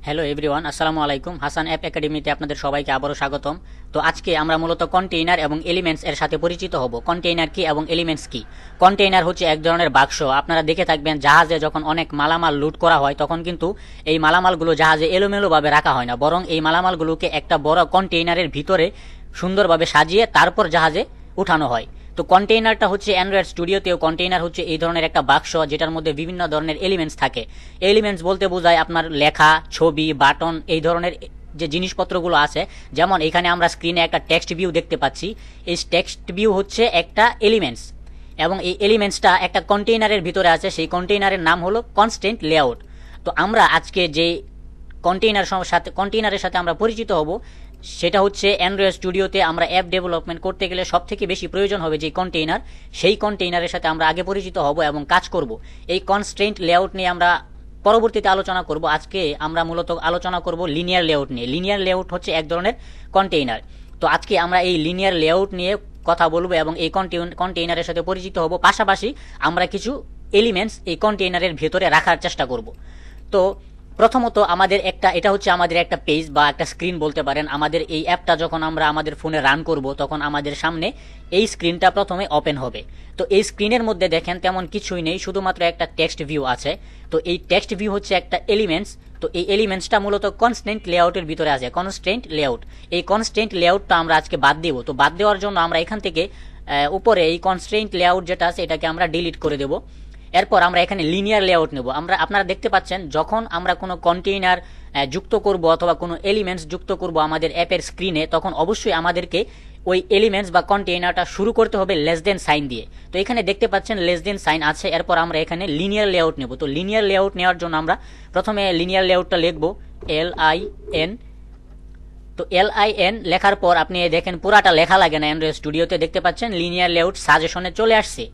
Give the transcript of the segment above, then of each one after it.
Hello everyone, আসসালামু আলাইকুম। Hasan app একাডেমিতে আপনাদের সবাইকে আবারও স্বাগতম। তো আজকে আমরা মূলত কন্টেইনার এবং এলিমেন্টস এর সাথে পরিচিত হব। কন্টেইনার কি এবং এলিমেন্টস কি? কন্টেইনার হচ্ছে এক ধরনের বাক্স। আপনারা দেখে থাকবেন জাহাজে যখন অনেক মালামাল লুট করা হয় তখন কিন্তু এই মালামালগুলো জাহাজে এলোমেলোভাবে রাখা হয় না, বরং এই মালামালগুলোকে একটা বড় কন্টেইনারের ভিতরে সুন্দরভাবে সাজিয়ে তারপর জাহাজে উঠানো হয়। তো কন্টেইনারটা হচ্ছে অ্যান্ড্রয়েড স্টুডিওতেও কন্টেইনার হচ্ছে এই ধরনের একটা বাক্স যেটার মধ্যে বিভিন্ন ধরনের এলিমেন্টস থাকে। এলিমেন্টস বলতে বোঝায় আপনার লেখা, ছবি, বাটন, এই ধরনের যে জিনিসপত্রগুলো আছে। যেমন এখানে আমরা স্ক্রিনে একটা টেক্সট ভিউ দেখতে পাচ্ছি। এই টেক্সট ভিউ হচ্ছে একটা এলিমেন্টস এবং এই এলিমেন্টসটা একটা কন্টেইনারের ভিতরে আছে। সেই কন্টেইনারের নাম হলো কনস্ট্রেন্ট লেআউট। তো আমরা আজকে যে কন্টেইনারের সাথে আমরা পরিচিত হব সেটা হচ্ছে অ্যান্ড্রয়েড স্টুডিওতে আমরা অ্যাপ ডেভেলপমেন্ট করতে গেলে সবথেকে বেশি প্রয়োজন হবে যে কন্টেইনার, সেই কন্টেইনারের সাথে আমরা আগে পরিচিত হব এবং কাজ করব। এই কনস্ট্রেন্ট লেআউট নিয়ে আমরা পরবর্তীতে আলোচনা করব। আজকে আমরা মূলত আলোচনা করব লিনিয়ার লেআউট নিয়ে। লিনিয়ার লেআউট হচ্ছে এক ধরনের কন্টেইনার। তো আজকে আমরা এই লিনিয়ার লেআউট নিয়ে কথা বলবো এবং এই কন্টেইনারের সাথে পরিচিত হব। পাশাপাশি আমরা কিছু এলিমেন্টস এই কন্টেইনারের ভেতরে রাখার চেষ্টা করব। তো প্রথমত এটা হচ্ছে আমাদের একটা পেজ বা একটা স্ক্রিন বলতে পারেন। আমাদের এই অ্যাপটা যখন আমরা আমাদের ফোনে রান করব তখন আমাদের সামনে এই স্ক্রিনটা প্রথমে ওপেন হবে। তো এই স্ক্রিনের মধ্যে দেখেন তেমন কিছুই নেই, শুধুমাত্র একটা টেক্সট ভিউ আছে। তো এই টেক্সট ভিউ হচ্ছে একটা এলিমেন্টস। তো এই এলিমেন্টসটা মূলত কনস্ট্রেন্ট লেআউটের ভিতরে আছে। কনস্ট্রেন্ট লেআউট, এই কনস্ট্রেন্ট লেআউটটা আমরা আজকে বাদ দেব। তো বাদ দেওয়ার জন্য আমরা এখান থেকে উপরে এই কনস্ট্রেন্ট লেআউট যেটা আছে এটাকে আমরা ডিলিট করে দেব। এরপর আমরা এখানে লিনিয়ার লেআউট নেব। আপনারা দেখতে পাচ্ছেন যখন আমরা কোনো কন্টেইনার যুক্ত করব অথবা কোনো এলিমেন্টস যুক্ত করব আমাদের অ্যাপের স্ক্রিনে, তখন অবশ্যই আমাদেরকে ওই এলিমেন্টস বা কন্টেইনারটা শুরু করতে হবে লেস দেন সাইন দিয়ে। তো এখানে দেখতে পাচ্ছেন লেস দেন সাইন আছে। এরপর আমরা এখানে লিনিয়ার লেআউট নেব। তো লিনিয়ার লেআউট নেওয়ার জন্য আমরা প্রথমে লিনিয়ার লেআউটটা লিখব LIN। তো LIN লেখার পর আপনি দেখেন পুরাটা লেখা লাগে না, অ্যান্ড্রয়েড স্টুডিওতে দেখতে পাচ্ছেন লিনিয়ার লেআউট সাজেশনে চলে আসছে।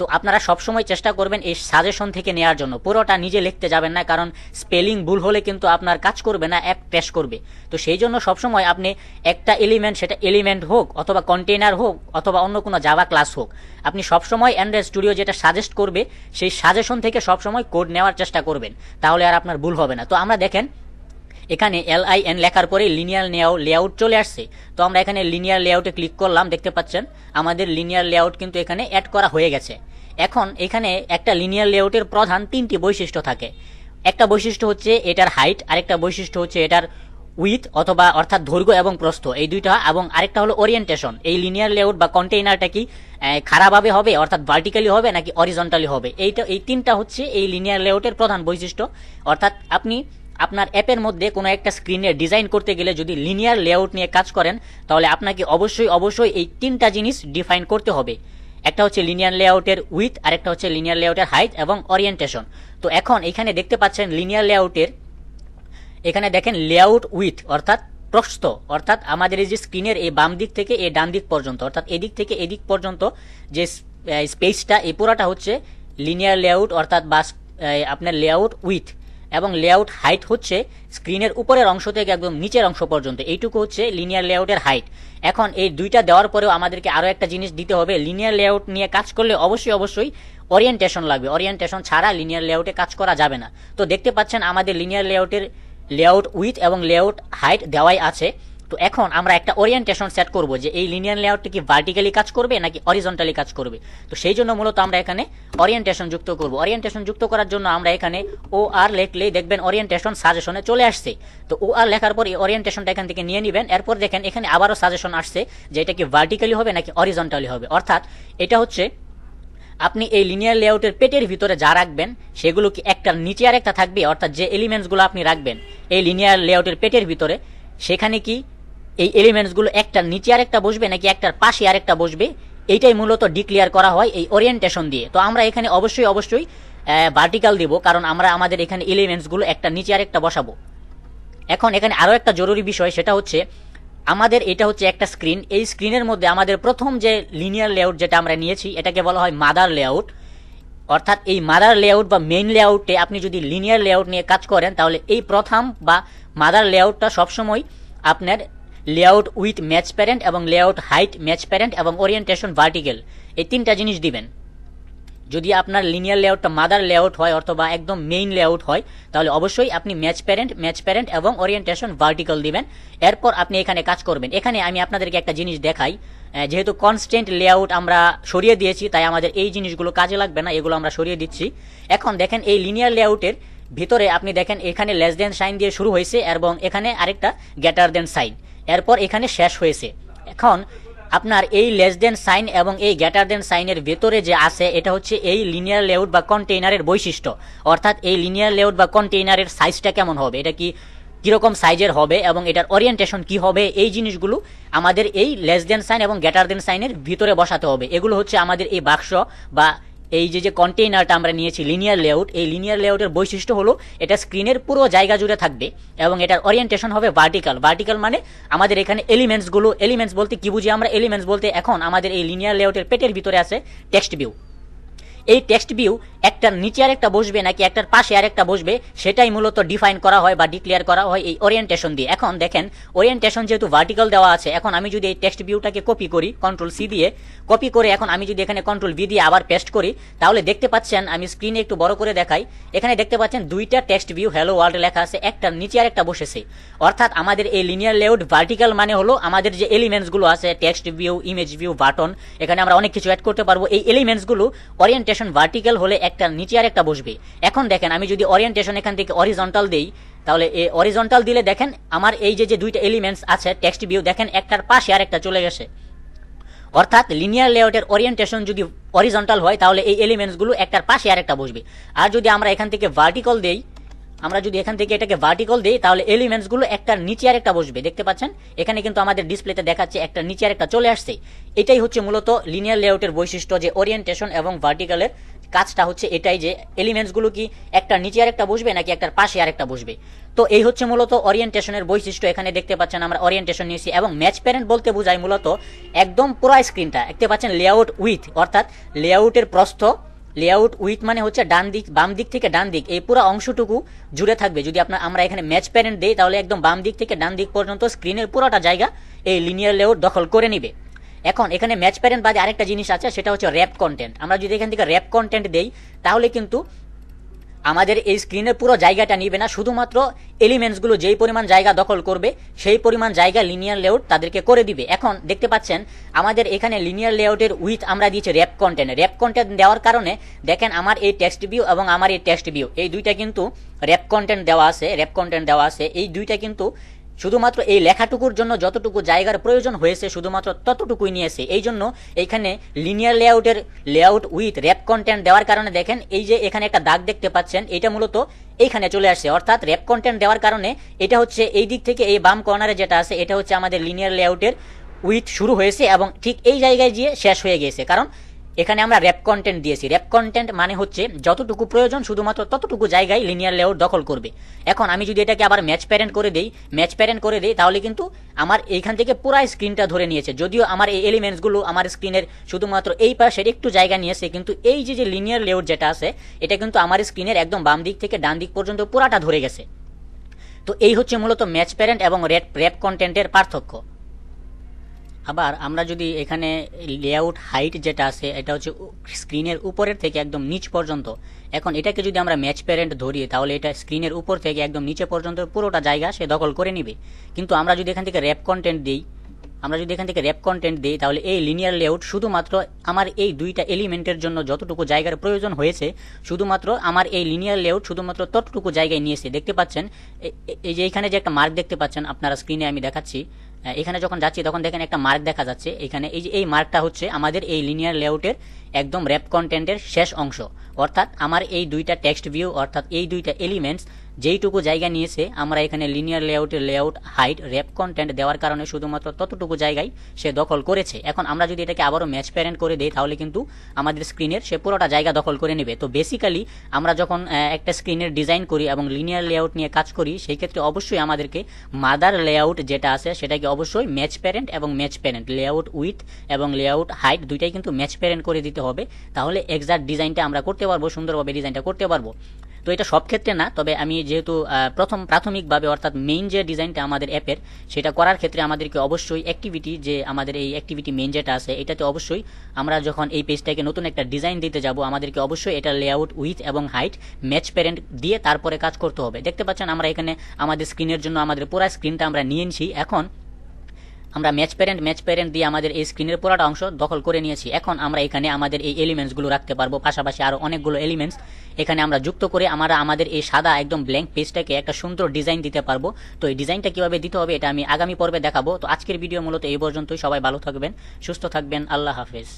তো আপনারা সবসময় চেষ্টা করবেন এই সাজেশন থেকে নেওয়ার জন্য, পুরোটা নিজে লিখতে যাবেন না, কারণ স্পেলিং ভুল হলে কিন্তু আপনার কাজ করবে না, অ্যাপ ক্র্যাশ করবে। তো সেই জন্য সবসময় আপনি একটা এলিমেন্ট, সেটা এলিমেন্ট হোক অথবা কন্টেইনার হোক অথবা অন্য কোনো জাভা ক্লাস হোক, আপনি সবসময় অ্যান্ড্রয়েড স্টুডিও যেটা সাজেস্ট করবে সেই সাজেশন থেকে সবসময় কোড নেওয়ার চেষ্টা করবেন, তাহলে আর আপনার ভুল হবে না। তো আমরা দেখেন এখানে LIN লেখার পরে লিনিয়ার লেআউট চলে আসছে। তো আমরা এখানে লিনিয়ার লেআউটে ক্লিক করলাম, দেখতে পাচ্ছেন আমাদের লিনিয়ার লেআউট কিন্তু এখানে অ্যাড করা হয়ে গেছে। এখন এখানে একটা লিনিয়ার লেআউটের প্রধান তিনটি বৈশিষ্ট্য থাকে। একটা বৈশিষ্ট্য হচ্ছে এটার হাইট, আরেকটা বৈশিষ্ট্য হচ্ছে এটার উইথ অর্থাৎ দৈর্ঘ্য এবং প্রস্থ, এই দুইটা, এবং আরেকটা হলো ওরিয়েন্টেশন। এই লিনিয়ার লেআউট বা কন্টেইনারটা কি খারাপভাবে হবে অর্থাৎ ভার্টিক্যালি হবে নাকি অরিজন্টালি হবে, এই তিনটা হচ্ছে এই লিনিয়ার লেআউটের প্রধান বৈশিষ্ট্য। অর্থাৎ আপনি আপনার অ্যাপের মধ্যে কোনো একটা স্ক্রিনে ডিজাইন করতে গেলে যদি লিনিয়ার লেআউট নিয়ে কাজ করেন তাহলে আপনাকে অবশ্যই এই তিনটা জিনিস ডিফাইন করতে হবে। একটা হচ্ছে লিনিয়ার লেআউটের উইথ, আরেকটা হচ্ছে লিনিয়ার লেআউটের হাইট এবং ওরিয়েন্টেশন। তো এখন এখানে দেখতে পাচ্ছেন লিনিয়ার লেআউটের এখানে দেখেন লেআউট উইথ অর্থাৎ প্রস্থ, অর্থাৎ আমাদের এই যে স্ক্রিনের এই বাম দিক থেকে এই ডান দিক পর্যন্ত, অর্থাৎ এদিক থেকে এদিক পর্যন্ত যে স্পেসটা, এই পুরাটা হচ্ছে লিনিয়ার লেআউট অর্থাৎ বা আপনার লেআউট উইথ। এবং লেআউট হাইট হচ্ছে স্ক্রিনের উপরের অংশ থেকে একদম নিচের অংশ পর্যন্ত, এইটুকু হচ্ছে লিনিয়ার লেআউটের হাইট। এখন এই দুইটা দেওয়ার পরেও আমাদেরকে আরও একটা জিনিস দিতে হবে। লিনিয়ার লেআউট নিয়ে কাজ করলে অবশ্যই ওরিয়েন্টেশন লাগবে। ওরিয়েন্টেশন ছাড়া লিনিয়ার লেআউটে কাজ করা যাবে না। তো দেখতে পাচ্ছেন আমাদের লিনিয়ার লেআউটের লেআউট উইথ এবং লেআউট হাইট দেওয়াই আছে। তো এখন আমরা একটা ওরিয়েন্টেশন সেট করব যে এই লিনিয়ার লেআউটটা কি ভার্টিক্যালি কাজ করবে নাকি অরিজন্টালি কাজ করবে। তো সেই জন্য মূলত আমরা এখানে ওরিয়েন্টেশন যুক্ত করব। ওরিয়েন্টেশন যুক্ত করার জন্য আমরা এখানে OR লিখলেই দেখবেন ওরিয়েন্টেশন সাজেশনে চলে আসছে। তো OR লেখার পর এই ওরিয়েন্টেশনটা এখান থেকে নিয়ে নেবেন। এরপর দেখেন এখানে আবারও সাজেশন আসছে যে এটা কি ভার্টিক্যালি হবে নাকি অরিজন্টালি হবে। অর্থাৎ এটা হচ্ছে আপনি এই লিনিয়ার লেআউটের পেটের ভিতরে যা রাখবেন সেগুলো কি একটা নিচে আর একটা থাকবে, অর্থাৎ যে এলিমেন্টসগুলো আপনি রাখবেন এই লিনিয়ার লেআউটের পেটের ভিতরে সেখানে কি এই এলিমেন্টসগুলো একটার নিচে আরেকটা বসবে নাকি একটার পাশে আরেকটা বসবে, এইটাই মূলত ডিক্লেয়ার করা হয় এই ওরিয়েন্টেশন দিয়ে। তো আমরা এখানে অবশ্যই ভার্টিক্যাল দিব, কারণ আমরা আমাদের এখানে এলিমেন্টসগুলো একটা নিচে আরেকটা বসাবো। এখন এখানে আরও একটা জরুরি বিষয়, সেটা হচ্ছে আমাদের এটা হচ্ছে একটা স্ক্রিন। এই স্ক্রিনের মধ্যে আমাদের প্রথম যে লিনিয়ার লেআউট যেটা আমরা নিয়েছি এটাকে বলা হয় মাদার লেআউট। অর্থাৎ এই মাদার লেআউট বা মেইন লেআউটে আপনি যদি লিনিয়ার লেআউট নিয়ে কাজ করেন তাহলে এই প্রথম বা মাদার লেআউটটা সবসময় আপনার লেআউট উইথ ম্যাচ প্যারেন্ট এবং লেআউট হাইট ম্যাচ প্যারেন্ট এবং ওরিয়েন্টেশন ভার্টিক্যাল, এই তিনটা জিনিস দিবেন। যদি আপনার লিনিয়ার লেআউটটা মাদার লেআউট হয় অথবা একদম মেইন লেআউট হয়, তাহলে অবশ্যই আপনি ম্যাচ প্যারেন্ট এবং ওরিয়েন্টেশন ভার্টিক্যাল দিবেন। এরপর আপনি এখানে কাজ করবেন। এখানে আমি আপনাদেরকে একটা জিনিস দেখাই, যেহেতু কনস্ট্যান্ট লেআউট আমরা সরিয়ে দিয়েছি, তাই আমাদের এই জিনিসগুলো কাজে লাগবে না, এগুলো আমরা সরিয়ে দিচ্ছি। এখন দেখেন এই লিনিয়ার লেআউটের ভিতরে আপনি দেখেন এখানে লেস দেন সাইন দিয়ে শুরু হয়েছে এবং এখানে আরেকটা গ্রেটার দেন সাইন, এরপর এখানে শেষ হয়েছে। এখন আপনার এই লেস দেন সাইন এবং এই গ্রেটার দেন সাইনের ভেতরে যে আছে, এটা হচ্ছে এই লিনিয়ার লেআউট বা কন্টেইনারের বৈশিষ্ট্য। অর্থাৎ এই লিনিয়ার লেআউট বা কন্টেইনারের সাইজটা কেমন হবে, এটা কিরকম সাইজের হবে এবং এটার ওরিয়েন্টেশন কি হবে, এই জিনিসগুলো আমাদের এই লেস দেন সাইন এবং গ্রেটার দেন সাইনের ভিতরে বসাতে হবে। এগুলো হচ্ছে আমাদের এই বাক্স বা এই যে কন্টেইনারটা আমরা নিয়েছি লিনিয়ার লেআউট, এই লিনিয়ার লেআউটের বৈশিষ্ট্য হলো এটা স্ক্রিনের পুরো জায়গা জুড়ে থাকবে এবং এটার ওরিয়েন্টেশন হবে ভার্টিক্যাল মানে আমাদের এখানে এলিমেন্টস বলতে কি বুঝি আমরা? এলিমেন্টস বলতে এখন আমাদের এই লিনিয়ার লেআউটের পেটের ভিতরে আছে টেক্সট ভিউ। এই টেক্সট ভিউ একটার নিচে আরেকটা বসবে নাকি একটার পাশে আরেকটা বসবে, সেটাই মূলত ডিফাইন করা হয় বা ডিক্লেয়ার করা হয় এই ওরিয়েন্টেশন দিয়ে। এখন দেখেন ওরিয়েন্টেশন যেহেতু ভার্টিক্যাল দেওয়া আছে, এখন আমি যদি এই টেক্সট ভিউটাকে কপি করি কন্ট্রোল সি দিয়ে, কপি করে এখন আমি যদি এখানে কন্ট্রোল ভি দিয়ে আবার পেস্ট করি, তাহলে দেখতে পাচ্ছেন, আমি স্ক্রিনে একটু বড় করে দেখাই, এখানে দেখতে পাচ্ছেন দুইটা টেক্সট ভিউ হ্যালো ওয়ার্ল্ড লেখা আছে, একটার নিচে আরেকটা বসেছে। অর্থাৎ আমাদের এই লিনিয়ার লেআউট ভার্টিক্যাল মানে হলো আমাদের যে এলিমেন্টসগুলো আছে text view, image view, button, এখানে আমরা অনেক কিছু অ্যাড করতে পারবো। এই এলিমেন্টসগুলো ওরিয়েন্টেশন ভার্টিক্যাল হলে একটা নিচে আরেকটা বসবে। এখন দেখেন আমি যদি ওরিয়েন্টেশন এখান থেকে অরিজন্টাল দেই, তাহলে এই অরিজন্টাল দিলে দেখেন আমার এই যে দুইটা এলিমেন্টস আছে টেক্সট ভিউ, দেখেন একটার পাশে আরেকটা চলে গেছে। অর্থাৎ লিনিয়ার লেআউটের ওরিয়েন্টেশন যদি অরিজন্টাল হয়, তাহলে এই এলিমেন্টসগুলো একটার পাশে আরেকটা বসবে। আর যদি আমরা এখান থেকে ভার্টিক্যাল দেই, এটাকে ভার্টিক্যাল দেই, তাহলে এলিমেন্টসগুলো একটার নিচে আরেকটা বসবে। দেখতে পাচ্ছেন এখানে কিন্তু আমাদের ডিসপ্লেতে দেখাচ্ছে একটার নিচে আরেকটা চলে আসছে। এটাই হচ্ছে মূলত লিনিয়ার লেআউটের বৈশিষ্ট্য, যে ওরিয়েন্টেশন এবং ভার্টিক্যালের কাজটা হচ্ছে এটাই, যে এলিমেন্টসগুলো কি একটার নিচে আরেকটা বসবে নাকি একটার পাশে আরেকটা বসবে। তো এই হচ্ছে মূলত ওরিয়েন্টেশনের বৈশিষ্ট্য। এখানে দেখতে পাচ্ছেন আমরা ওরিয়েন্টেশন নিয়েছি এবং ম্যাচ প্যারেন্ট বলতে বোঝায় মূলত একদম পুরো স্ক্রিনটা। দেখতে পাচ্ছেন লেআউট উইথ, অর্থাৎ লেআউটের প্রস্থ, লেআউট উইথ মানে হচ্ছে ডান দিক, বাম দিক থেকে ডান দিক এই পুরো অংশটুকু জুড়ে থাকবে। যদি আমরা এখানে ম্যাচ প্যারেন্ট দেই, তাহলে একদম বাম দিক থেকে ডান দিক পর্যন্ত স্ক্রিনের পুরোটা জায়গা এই লিনিয়ার লেআউট দখল করে নিবে। এখন এখানে ম্যাচ প্যারেন্ট বাদে আরেকটা জিনিস আছে, সেটা হচ্ছে র্যাপ কন্টেন্ট। আমরা যদি এখান থেকে র্যাপ কন্টেন্ট দেই, তাহলে কিন্তু আমাদের এই স্ক্রিনের পুরো জায়গাটা নিবে না, শুধুমাত্র এলিমেন্টসগুলো যেই পরিমাণ জায়গা দখল করবে সেই পরিমাণ জায়গা লিনিয়ার লেআউট তাদেরকে করে দিবে। এখন দেখতে পাচ্ছেন আমাদের এখানে লিনিয়ার লেআউটের উইথ আমরা দিয়েছি র্যাপ কন্টেন্ট দেওয়ার কারণে দেখেন আমার এই টেক্সট ভিউ এবং আমার এই টেক্সট ভিউ এই দুইটা কিন্তু র্যাপ কন্টেন্ট দেওয়া আছে। এই দুইটা কিন্তু শুধুমাত্র এই লেখাটুকুর জন্য যতটুকু জায়গার প্রয়োজন হয়েছে শুধুমাত্র ততটুকুই নিয়েছে। এই জন্য এইখানে লিনিয়ার লেআউটের লেআউট উইথ র্যাপ কন্টেন্ট দেওয়ার কারণে দেখেন এই যে এখানে একটা দাগ দেখতে পাচ্ছেন, এটা মূলত এইখানে চলে আসছে। অর্থাৎ র্যাপ কন্টেন্ট দেওয়ার কারণে এটা হচ্ছে এই দিক থেকে এই বাম কর্নারে যেটা আছে, এটা হচ্ছে আমাদের লিনিয়ার লেআউটের উইথ শুরু হয়েছে এবং ঠিক এই জায়গায় গিয়ে শেষ হয়ে গেছে, কারণ এখানে আমরা র্যাপ কন্টেন্ট দিয়েছি। র্যাপ কন্টেন্ট মানে হচ্ছে যতটুকু প্রয়োজন শুধুমাত্র ততটুকু জায়গায় লিনিয়ার লেআউট দখল করবে। এখন আমি যদি এটাকে আবার ম্যাচ প্যারেন্ট করে দেই, তাহলে কিন্তু আমার এইখান থেকে পুরো স্ক্রিনটা ধরে নিয়েছে। যদিও আমার এই এলিমেন্টসগুলো আমার স্ক্রিনের শুধুমাত্র এই পাশের একটু জায়গা নিয়েছে, কিন্তু এই যে লিনিয়ার লেআউট যেটা আছে এটা কিন্তু আমার স্ক্রিনের একদম বাম দিক থেকে ডান দিক পর্যন্ত পুরাটা ধরে গেছে। তো এই হচ্ছে মূলত ম্যাচ প্যারেন্ট এবং র্যাপ কন্টেন্টের পার্থক্য। আবার আমরা যদি এখানে লেআউট হাইট যেটা আছে, এটা হচ্ছে স্ক্রিনের উপরের থেকে একদম নিচ পর্যন্ত। এখন এটাকে যদি আমরা ম্যাচ প্যারেন্ট ধরি, তাহলে এটা স্ক্রিনের উপর থেকে একদম নিচে পর্যন্ত পুরোটা জায়গা সে দখল করে নিবে। কিন্তু আমরা যদি এখান থেকে র্যাপ কন্টেন্ট দিই, তাহলে এই লিনিয়ার লেআউট শুধুমাত্র আমার এই দুইটা এলিমেন্টের জন্য যতটুকু জায়গার প্রয়োজন হয়েছে শুধুমাত্র আমার এই লিনিয়ার লেআউট শুধুমাত্র ততটুকু জায়গায় নিয়েছে। দেখতে পাচ্ছেন এই যে এখানে যে একটা মার্ক দেখতে পাচ্ছেন আপনারা স্ক্রিনে, আমি দেখাচ্ছি, এখানে যখন যাচ্ছি তখন দেখেন একটা মার্ক দেখা যাচ্ছে এখানে। এই যে এই মার্কটা হচ্ছে আমাদের এই লিনিয়ার লেআউটের একদম র্যাপ কন্টেন্টের শেষ অংশ। অর্থাৎ আমার এই দুইটা টেক্সট ভিউ অর্থাৎ এই দুইটা এলিমেন্টস যেইটুকু জায়গা নিয়েছে, আমরা এখানে লিনিয়ার লেআউটের লেআউট হাইট র্যাপ কন্টেন্ট দেওয়ার কারণে শুধুমাত্র ততটুকু জায়গায় সে দখল করেছে। এখন আমরা যদি এটাকে আবারও ম্যাচ প্যারেন্ট করে দেই, তাহলে কিন্তু আমাদের স্ক্রিনের সে পুরোটা জায়গা দখল করে নেবে। তো বেসিক্যালি আমরা যখন একটা স্ক্রিনের ডিজাইন করি এবং লিনিয়ার লেআউট নিয়ে কাজ করি, সেই ক্ষেত্রে অবশ্যই আমাদেরকে মাদার লেআউট যেটা আছে সেটাকে অবশ্যই ম্যাচ প্যারেন্ট এবং ম্যাচ প্যারেন্ট লেআউট উইথ এবং লেআউট হাইট দুইটাই কিন্তু ম্যাচ প্যারেন্ট করে দিতে হবে। তাহলে এক্সাক্ট ডিজাইনটা আমরা করতে পারবো, সুন্দরভাবে ডিজাইনটা করতে পারবো। তো এটা সব ক্ষেত্রে না, তবে আমি যেহেতু প্রাথমিকভাবে অর্থাৎ মেইন যে ডিজাইনটা আমাদের অ্যাপের সেটা করার ক্ষেত্রে আমাদেরকে অবশ্যই অ্যাক্টিভিটি, যে আমাদের এই অ্যাক্টিভিটি মেইন যেটা আছে এটাতে অবশ্যই আমরা যখন এই পেজটাকে নতুন একটা ডিজাইন দিতে যাব আমাদেরকে অবশ্যই এটা লেআউট উইথ এবং হাইট ম্যাচ প্যারেন্ট দিয়ে তারপরে কাজ করতে হবে। দেখতে পাচ্ছেন আমরা এখানে আমাদের স্ক্রিনের জন্য আমাদের পুরো স্ক্রিনটা আমরা নিয়ে নিয়েছি। এখন আমরা ম্যাচ প্যারেন্ট দিয়ে আমাদের এই স্ক্রিনের পুরোটা অংশ দখল করে নিয়েছি। এখন আমরা এখানে আমাদের এই এলিমেন্টসগুলো রাখতে পারবো, পাশাপাশি আরও অনেকগুলো এলিমেন্টস এখানে আমরা যুক্ত করে আমরা আমাদের এই সাদা একদম ব্ল্যাঙ্ক পেজটাকে একটা সুন্দর ডিজাইন দিতে পারবো। তো এই ডিজাইনটা কীভাবে দিতে হবে এটা আমি আগামী পর্বে দেখাবো। তো আজকের ভিডিও মূলত এই পর্যন্তই। সবাই ভালো থাকবেন, সুস্থ থাকবেন, আল্লাহ হাফেজ।